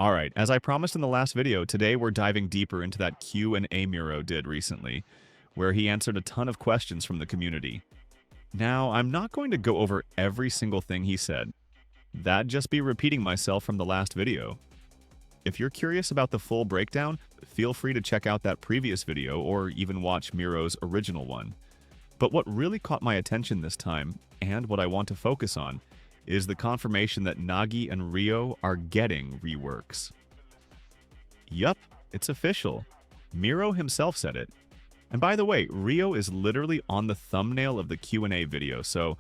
Alright, as I promised in the last video, today we're diving deeper into that Q&A Miro did recently, where he answered a ton of questions from the community. Now, I'm not going to go over every single thing he said. That'd just be repeating myself from the last video. If you're curious about the full breakdown, feel free to check out that previous video or even watch Miro's original one. But what really caught my attention this time, and what I want to focus on, is the confirmation that Nagi and Reo are getting reworks. Yup, it's official. Miro himself said it. And by the way, Reo is literally on the thumbnail of the Q&A video, so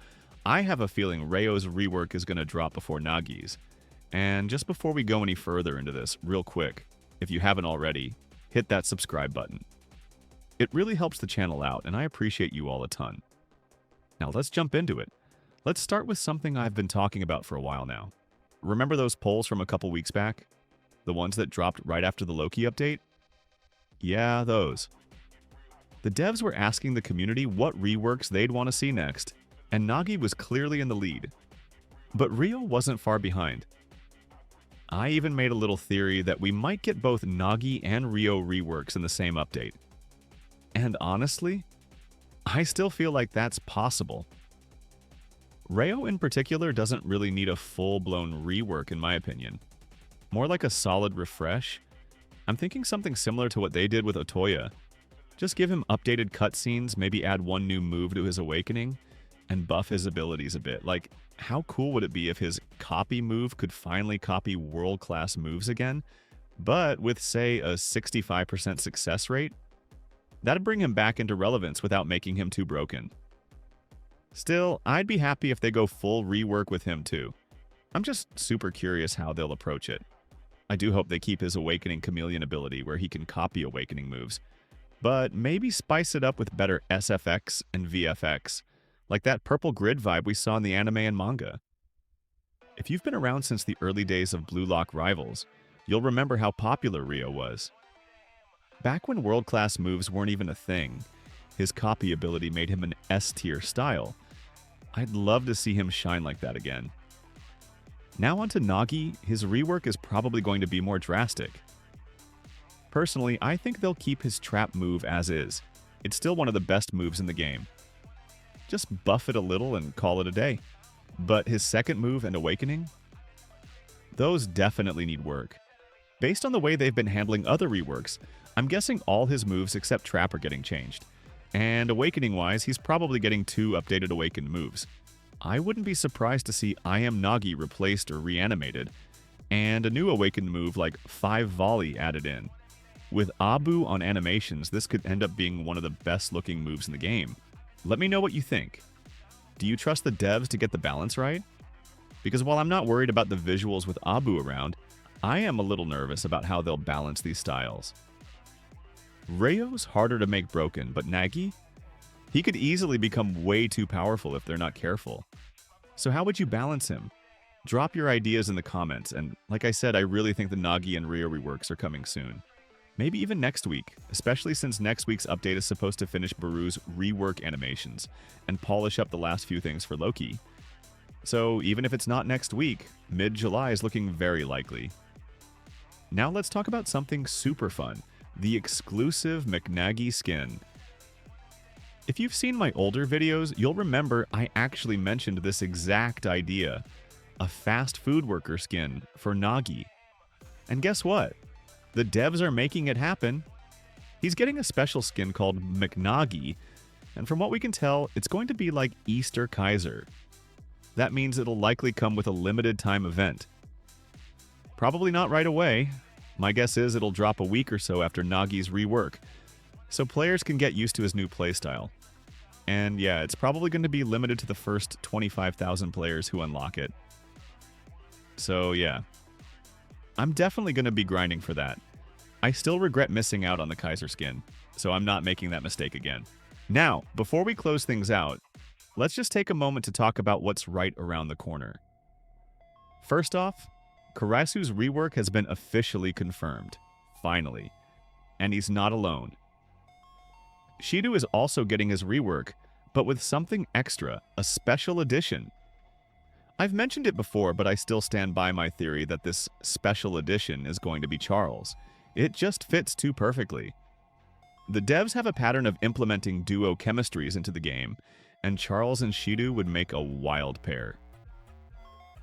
I have a feeling Reo's rework is going to drop before Nagi's. And just before we go any further into this, real quick, if you haven't already, hit that subscribe button. It really helps the channel out, and I appreciate you all a ton. Now let's jump into it. Let's start with something I've been talking about for a while now. Remember those polls from a couple weeks back? The ones that dropped right after the Loki update? Yeah, those. The devs were asking the community what reworks they'd want to see next, and Nagi was clearly in the lead. But Reo wasn't far behind. I even made a little theory that we might get both Nagi and Reo reworks in the same update. And honestly, I still feel like that's possible. Reo in particular doesn't really need a full-blown rework in my opinion. More like a solid refresh. I'm thinking something similar to what they did with Otoya. Just give him updated cutscenes, maybe add one new move to his awakening, and buff his abilities a bit. Like, how cool would it be if his copy move could finally copy world-class moves again, but with, say, a 65% success rate? That'd bring him back into relevance without making him too broken. Still, I'd be happy if they go full rework with him too. I'm just super curious how they'll approach it. I do hope they keep his Awakening Chameleon ability where he can copy Awakening moves, but maybe spice it up with better SFX and VFX, like that purple grid vibe we saw in the anime and manga. If you've been around since the early days of Blue Lock Rivals, you'll remember how popular Reo was. Back when world-class moves weren't even a thing, his copy ability made him an S-tier style. I'd love to see him shine like that again. Now onto Nagi, his rework is probably going to be more drastic. Personally, I think they'll keep his trap move as is. It's still one of the best moves in the game. Just buff it a little and call it a day. But his second move and awakening? Those definitely need work. Based on the way they've been handling other reworks, I'm guessing all his moves except trap are getting changed. And awakening-wise, he's probably getting 2 updated awakened moves. I wouldn't be surprised to see I Am Nagi replaced or reanimated, and a new awakened move like 5 Volley added in. With Abu on animations, this could end up being one of the best looking moves in the game. Let me know what you think. Do you trust the devs to get the balance right? Because while I'm not worried about the visuals with Abu around, I am a little nervous about how they'll balance these styles. Reo's harder to make broken, but Nagi? He could easily become way too powerful if they're not careful. So how would you balance him? Drop your ideas in the comments, and like I said, I really think the Nagi and Reo reworks are coming soon. Maybe even next week, especially since next week's update is supposed to finish Baru's rework animations and polish up the last few things for Loki. So even if it's not next week, mid-July is looking very likely. Now let's talk about something super fun. The exclusive McNagi skin. If you've seen my older videos, you'll remember I actually mentioned this exact idea. A fast food worker skin for Nagi. And guess what? The devs are making it happen. He's getting a special skin called McNagi, and from what we can tell, it's going to be like Easter Kaiser. That means it'll likely come with a limited time event. Probably not right away. My guess is it'll drop a week or so after Nagi's rework, so players can get used to his new playstyle. And yeah, it's probably going to be limited to the first 25,000 players who unlock it. So yeah, I'm definitely going to be grinding for that. I still regret missing out on the Kaiser skin, so I'm not making that mistake again. Now, before we close things out, let's just take a moment to talk about what's right around the corner. First off, Karasu's rework has been officially confirmed, finally, and he's not alone. Shidou is also getting his rework, but with something extra, a special edition. I've mentioned it before, but I still stand by my theory that this special edition is going to be Charles. It just fits too perfectly. The devs have a pattern of implementing duo chemistries into the game, and Charles and Shidou would make a wild pair.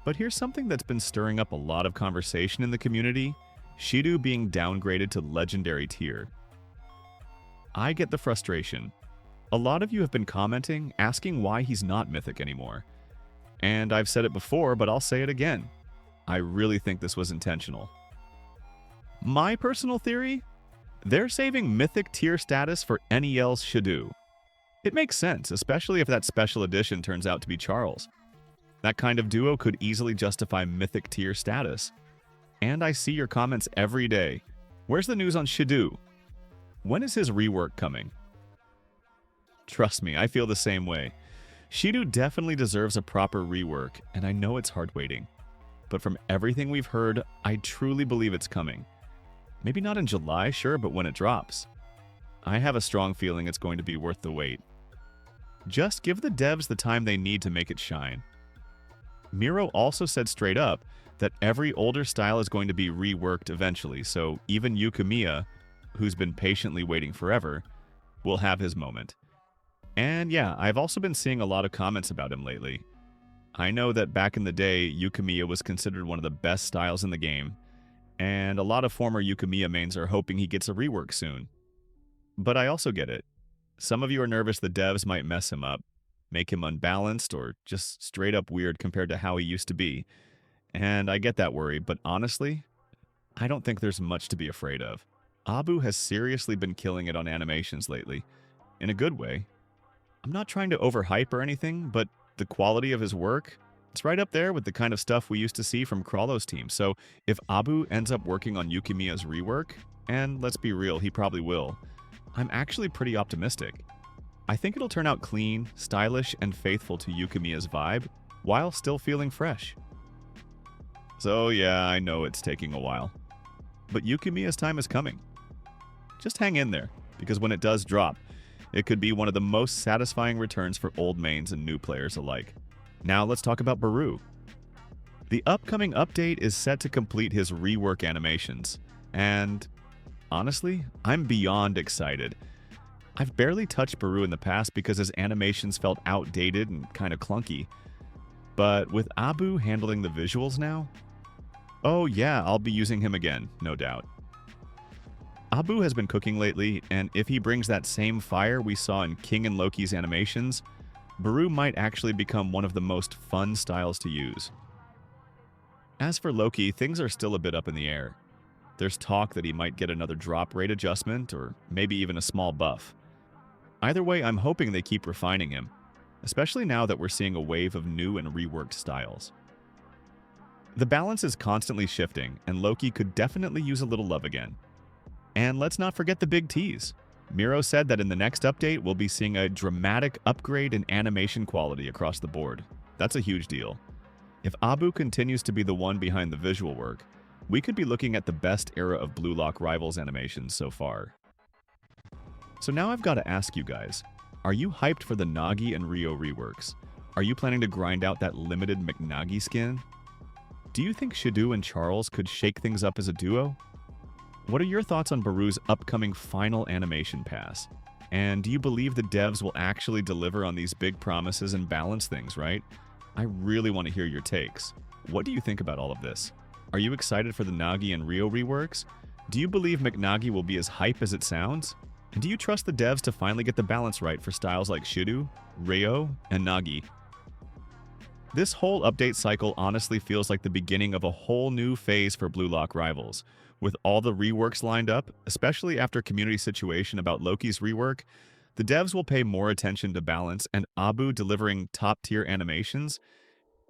But here's something that's been stirring up a lot of conversation in the community: Shidou being downgraded to legendary tier. I get the frustration. A lot of you have been commenting, asking why he's not mythic anymore. And I've said it before, but I'll say it again. I really think this was intentional. My personal theory? They're saving mythic tier status for NEL's Shidou. It makes sense, especially if that special edition turns out to be Charles. That kind of duo could easily justify mythic tier status. And I see your comments every day. Where's the news on Shidou? When is his rework coming? Trust me, I feel the same way. Shidou definitely deserves a proper rework, and I know it's hard waiting. But from everything we've heard, I truly believe it's coming. Maybe not in July, sure, but when it drops. I have a strong feeling it's going to be worth the wait. Just give the devs the time they need to make it shine. Miro also said straight up that every older style is going to be reworked eventually, so even Yukamia, who's been patiently waiting forever, will have his moment. And yeah, I've also been seeing a lot of comments about him lately. I know that back in the day, Yukamia was considered one of the best styles in the game, and a lot of former Yukamia mains are hoping he gets a rework soon. But I also get it. Some of you are nervous the devs might mess him up, make him unbalanced, or just straight up weird compared to how he used to be. And I get that worry, but honestly, I don't think there's much to be afraid of. Abu has seriously been killing it on animations lately. In a good way. I'm not trying to overhype or anything, but the quality of his work, it's right up there with the kind of stuff we used to see from Crawlo's team. So if Abu ends up working on Yukimiya's rework, and let's be real, he probably will, I'm actually pretty optimistic. I think it'll turn out clean, stylish, and faithful to Yukimiya's vibe, while still feeling fresh. So yeah, I know it's taking a while. But Yukimiya's time is coming. Just hang in there, because when it does drop, it could be one of the most satisfying returns for old mains and new players alike. Now let's talk about Baru. The upcoming update is set to complete his rework animations, and honestly, I'm beyond excited. I've barely touched Baru in the past because his animations felt outdated and kind of clunky. But with Abu handling the visuals now, oh yeah, I'll be using him again, no doubt. Abu has been cooking lately, and if he brings that same fire we saw in King and Loki's animations, Baru might actually become one of the most fun styles to use. As for Loki, things are still a bit up in the air. There's talk that he might get another drop rate adjustment, or maybe even a small buff. Either way, I'm hoping they keep refining him, especially now that we're seeing a wave of new and reworked styles. The balance is constantly shifting, and Loki could definitely use a little love again. And let's not forget the big tease. Miro said that in the next update, we'll be seeing a dramatic upgrade in animation quality across the board. That's a huge deal. If Abu continues to be the one behind the visual work, we could be looking at the best era of Blue Lock Rivals animations so far. So now I've got to ask you guys, are you hyped for the Nagi and Reo reworks? Are you planning to grind out that limited McNagi skin? Do you think Shidou and Charles could shake things up as a duo? What are your thoughts on Baru's upcoming final animation pass? And do you believe the devs will actually deliver on these big promises and balance things, right? I really want to hear your takes. What do you think about all of this? Are you excited for the Nagi and Reo reworks? Do you believe McNagi will be as hype as it sounds? And do you trust the devs to finally get the balance right for styles like Shidou, Reo, and Nagi? This whole update cycle honestly feels like the beginning of a whole new phase for Blue Lock Rivals. With all the reworks lined up, especially after community situation about Loki's rework, the devs will pay more attention to balance, and Abu delivering top-tier animations.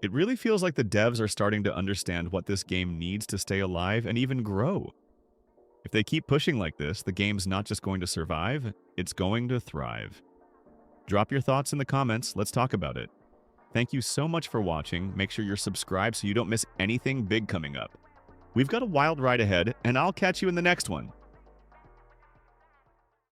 It really feels like the devs are starting to understand what this game needs to stay alive and even grow. If they keep pushing like this, the game's not just going to survive, it's going to thrive. Drop your thoughts in the comments, let's talk about it. Thank you so much for watching. Make sure you're subscribed so you don't miss anything big coming up. We've got a wild ride ahead, and I'll catch you in the next one.